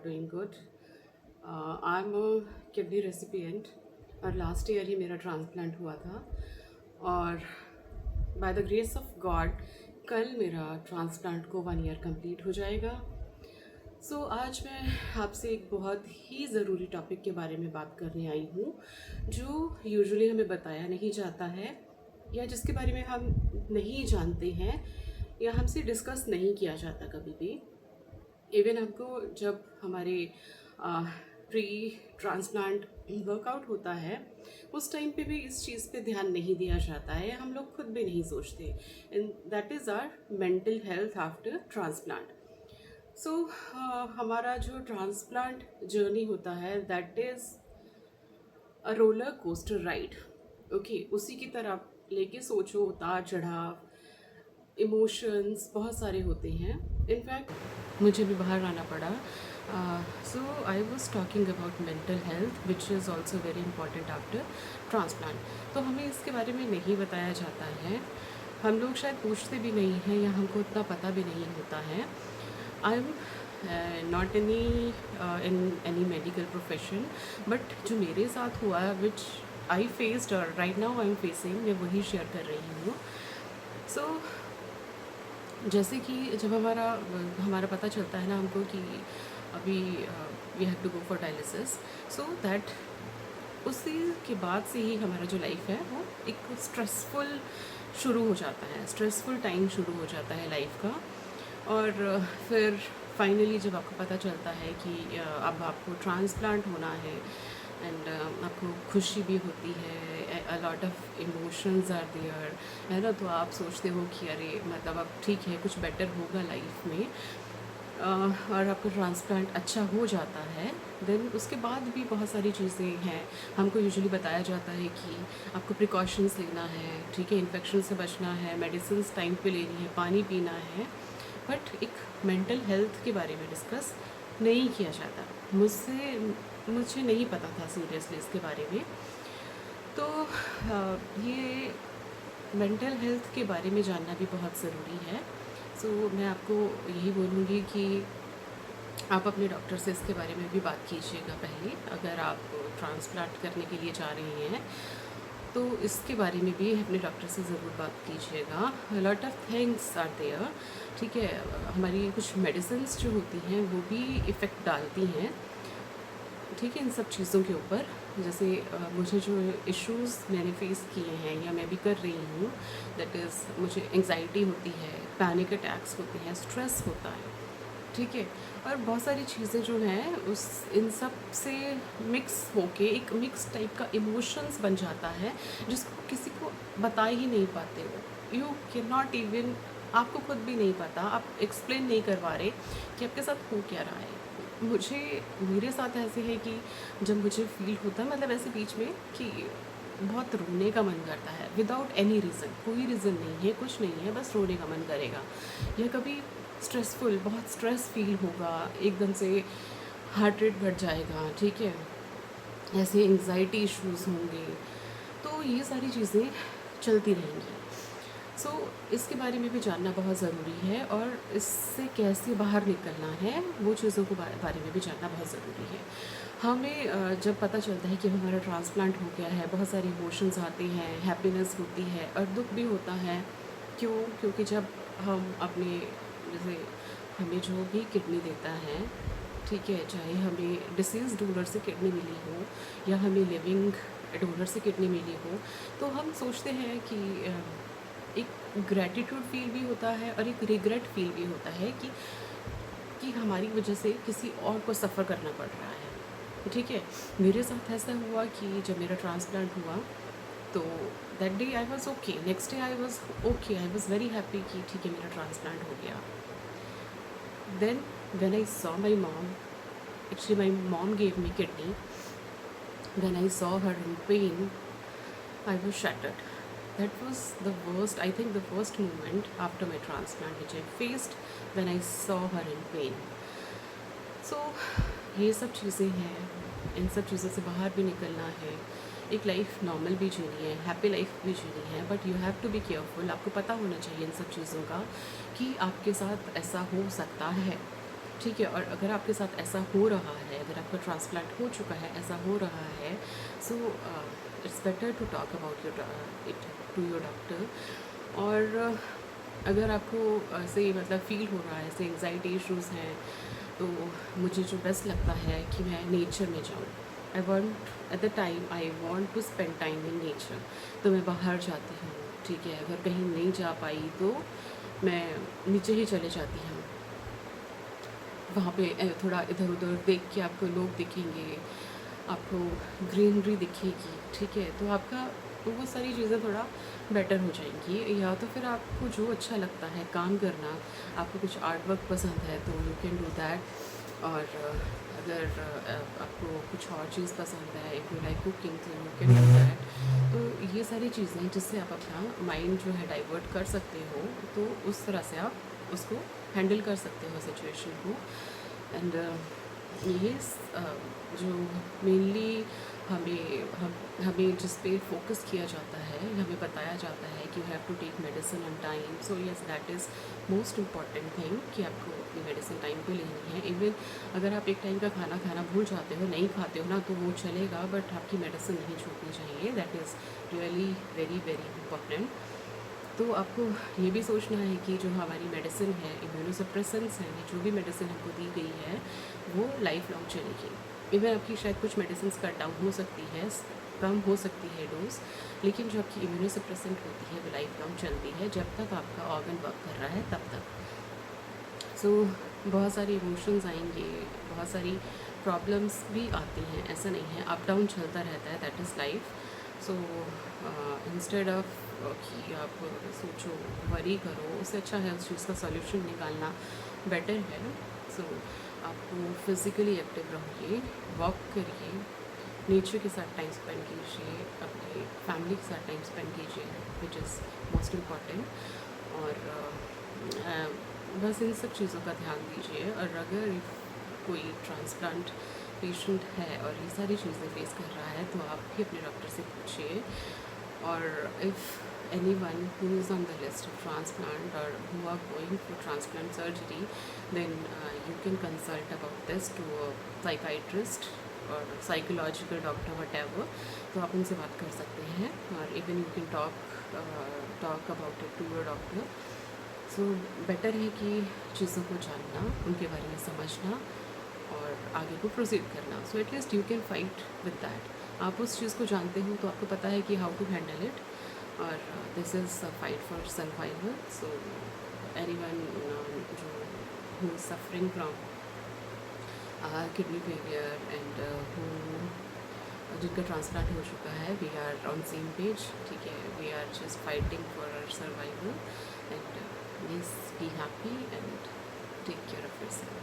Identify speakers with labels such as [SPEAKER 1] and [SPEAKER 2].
[SPEAKER 1] doing good. I'm a kidney recipient और last year ही मेरा transplant हुआ था और by the grace of God कल मेरा ट्रांसप्लांट को 1 ईयर कंप्लीट हो जाएगा. आज मैं आपसे एक बहुत ही ज़रूरी टॉपिक के बारे में बात करने आई हूँ जो यूजुअली हमें बताया नहीं जाता है या जिसके बारे में हम नहीं जानते हैं या हमसे डिस्कस नहीं किया जाता कभी भी. इवन हमको जब हमारे प्री ट्रांसप्लांट वर्कआउट होता है उस टाइम पे भी इस चीज़ पे ध्यान नहीं दिया जाता है, हम लोग खुद भी नहीं सोचते. And that is our mental health after transplant. हमारा जो ट्रांसप्लांट जर्नी होता है that is a roller coaster ride. Okay, उसी की तरह लेके सोचो, उतार चढ़ाव, इमोशंस बहुत सारे होते हैं. इनफैक्ट मुझे भी बाहर आना पड़ा. I was talking about mental health which is also very important after transplant. तो हमें इसके बारे में नहीं बताया जाता है, हम लोग शायद पूछते भी नहीं हैं या हमको इतना पता भी नहीं होता है. I am not in any medical profession, but जो मेरे साथ हुआ विच आई फेस्ड और right now I am facing, मैं वही शेयर कर रही हूँ. जैसे कि जब हमारा पता चलता है ना हमको कि अभी we have to go for dialysis, so that उसी के बाद से ही हमारा जो लाइफ है वो एक स्ट्रेसफुल शुरू हो जाता है, स्ट्रेसफुल टाइम शुरू हो जाता है लाइफ का. और फिर फाइनली जब आपको पता चलता है कि अब आपको ट्रांसप्लांट होना है एंड आपको खुशी भी होती है, a lot of emotions are there, है ना. तो आप सोचते हो कि अरे मतलब अब ठीक है, कुछ बेटर होगा लाइफ में. और आपका ट्रांसप्लांट अच्छा हो जाता है. देन उसके बाद भी बहुत सारी चीज़ें हैं. हमको यूजुअली बताया जाता है कि आपको प्रिकॉशंस लेना है, ठीक है, इन्फेक्शन से बचना है, मेडिसिन टाइम पे लेनी है, पानी पीना है. बट एक मेंटल हेल्थ के बारे में डिस्कस नहीं किया जाता. मुझे नहीं पता था सीरियसली इसके बारे में. तो ये मेंटल हेल्थ के बारे में जानना भी बहुत ज़रूरी है. मैं आपको यही बोलूँगी कि आप अपने डॉक्टर से इसके बारे में भी बात कीजिएगा पहले. अगर आप ट्रांसप्लांट करने के लिए जा रहे हैं तो इसके बारे में भी अपने डॉक्टर से ज़रूर बात कीजिएगा. Lot of things are there, ठीक है. हमारी कुछ मेडिसिन्स जो होती हैं वो भी इफ़ेक्ट डालती हैं, ठीक है, इन सब चीज़ों के ऊपर. जैसे मुझे जो इश्यूज़ मैंने फेस किए हैं या मैं भी कर रही हूँ, दैट इज़ मुझे एंग्जाइटी होती है, पैनिक अटैक्स होते हैं, स्ट्रेस होता है, ठीक है. और बहुत सारी चीज़ें जो हैं उस इन सब से मिक्स होके एक मिक्स टाइप का इमोशंस बन जाता है जिसको किसी को बता ही नहीं पाते हो. यू कैन नॉट इवन, आपको खुद भी नहीं पता, आप एक्सप्लेन नहीं करवा रहे कि आपके साथ हो क्या रहा है. मेरे साथ ऐसे है कि जब मुझे फील होता है मतलब ऐसे बीच में कि बहुत रोने का मन करता है विदाउट एनी रीज़न, कोई रीज़न नहीं है, कुछ नहीं है, बस रोने का मन करेगा. या कभी स्ट्रेसफुल, बहुत स्ट्रेस फील होगा, एकदम से हार्ट रेट बढ़ जाएगा, ठीक है, ऐसे एंग्जाइटी इश्यूज़ होंगे. तो ये सारी चीज़ें चलती रहेंगी. इसके बारे में भी जानना बहुत ज़रूरी है और इससे कैसे बाहर निकलना है वो चीज़ों को बारे में भी जानना बहुत ज़रूरी है. हमें जब पता चलता है कि हमारा ट्रांसप्लांट हो गया है, बहुत सारे इमोशंस आते हैं, हैप्पीनेस होती है और दुख भी होता है. क्योंकि जब हम अपने, जैसे हमें जो भी किडनी देता है, ठीक है, चाहे हमें डिसीज़ डोनर से किडनी मिली हो या हमें लिविंग डोनर से किडनी मिली हो, तो हम सोचते हैं कि एक ग्रैटिट्यूड फील भी होता है और एक रिग्रेट फील भी होता है कि हमारी वजह से किसी और को सफ़र करना पड़ रहा है, ठीक है. मेरे साथ ऐसा हुआ कि जब मेरा ट्रांसप्लांट हुआ तो that day I was okay, next day I was okay, I was very happy कि ठीक है मेरा ट्रांसप्लांट हो गया. Then when I saw my mom, actually my mom gave me kidney, when I saw her in pain I was shattered. That was the worst, I think the worst moment after my transplant which I faced when I saw her in pain. ये सब चीज़ें हैं, इन सब चीज़ों से बाहर भी निकलना है, एक लाइफ नॉर्मल भी जीनी है, हैप्पी लाइफ भी जीनी है. But you have to be careful. आपको पता होना चाहिए इन सब चीज़ों का कि आपके साथ ऐसा हो सकता है, ठीक है। और अगर आपके साथ ऐसा हो रहा है, अगर आपका ट्रांसप्लांट हो चुका है, ऐसा हो रहा है, so it's better to talk about it to your doctor. और अगर आपको ऐसे मतलब फ़ील हो रहा है, ऐसे एंग्जाइटी इश्यूज़ हैं, तो मुझे जो बेस्ट लगता है कि मैं नेचर में जाऊँ। I want at the time I want to spend time in nature, तो मैं बाहर जाती हूँ। ठीक है, अगर कहीं नहीं जा पाई तो मैं नीचे ही चले जाती हूँ। वहाँ पे थोड़ा इधर उधर देख के आपको लोग दिखेंगे, आपको ग्रीनरी दिखेगी। ठीक है, तो आपका तो वो सारी चीज़ें थोड़ा बेटर हो जाएंगी। या तो फिर आपको जो अच्छा लगता है काम करना, आपको कुछ आर्ट वर्क पसंद है तो यू कैन डू दैट। और अगर आपको कुछ और चीज़ पसंद है, इफ़ यू लाइक कुकिंग, तो यू कैन डू दैट। तो ये सारी चीज़ें जिससे आप अपना माइंड जो है डाइवर्ट कर सकते हो, तो उस तरह से आप उसको हैंडल कर सकते हो सिचुएशन को। एंड ये जो मेनली हमें जिस पे फोकस किया जाता है, हमें बताया जाता है कि you have to take medicine on time. So yes, that is most important thing कि आपको अपनी मेडिसिन टाइम पे लेनी है। इवन अगर आप एक टाइम का खाना खाना भूल जाते हो, नहीं खाते हो ना, तो वो चलेगा, बट आपकी मेडिसिन नहीं छूटनी चाहिए। That is really very very important. तो आपको ये भी सोचना है कि जो हमारी मेडिसिन है, इम्यूनोसप्रेसेंट्स हैं, जो भी मेडिसिन हमको दी गई है, वो लाइफ लॉन्ग चलेगी। इवन आपकी शायद कुछ मेडिसिन कट डाउन हो सकती है, कम हो सकती है डोज, लेकिन जो आपकी इम्यूनोसप्रेसेंट होती है वो लाइफ लॉन्ग चलती है, जब तक आपका ऑर्गन वर्क कर रहा है तब तक। सो बहुत सारे इमोशंस आएंगे, बहुत सारी प्रॉब्लम्स भी आती हैं, ऐसा नहीं है, अप डाउन चलता रहता है, that is life. So instead of कि आप सोचो, वरी करो, उससे अच्छा है उस चीज़ का सॉल्यूशन निकालना बेटर है। सो आपको फिज़िकली एक्टिव रहिए, वॉक करिए, नेचर के साथ टाइम स्पेंड कीजिए, अपनी फैमिली के साथ टाइम स्पेंड कीजिए, विच इज़ मोस्ट इम्पॉर्टेंट। और बस इन सब चीज़ों का ध्यान दीजिए। और अगर कोई ट्रांसप्लांट पेशेंट है और ये सारी चीज़ें फेस कर रहा है, तो आप भी अपने डॉक्टर से पूछिए। और if anyone who is on the list of transplant or who are going for transplant surgery, then you can consult about this to a psychiatrist or psychological doctor, whatever. तो आप उनसे बात कर सकते हैं, और even you can talk about it to your doctor. So better है कि चीज़ों को जानना, उनके बारे में समझना और आगे को प्रोसीड करना। So at least you can fight with that. आप उस चीज़ को जानते हो तो आपको पता है कि हाउ टू हैंडल इट, और this is a fight for survival. So anyone जो who is suffering from kidney failure and who जिनका ट्रांसप्लांट हो चुका है, we are on same page. ठीक है, we are just fighting for our survival. And please be happy and take care of yourself.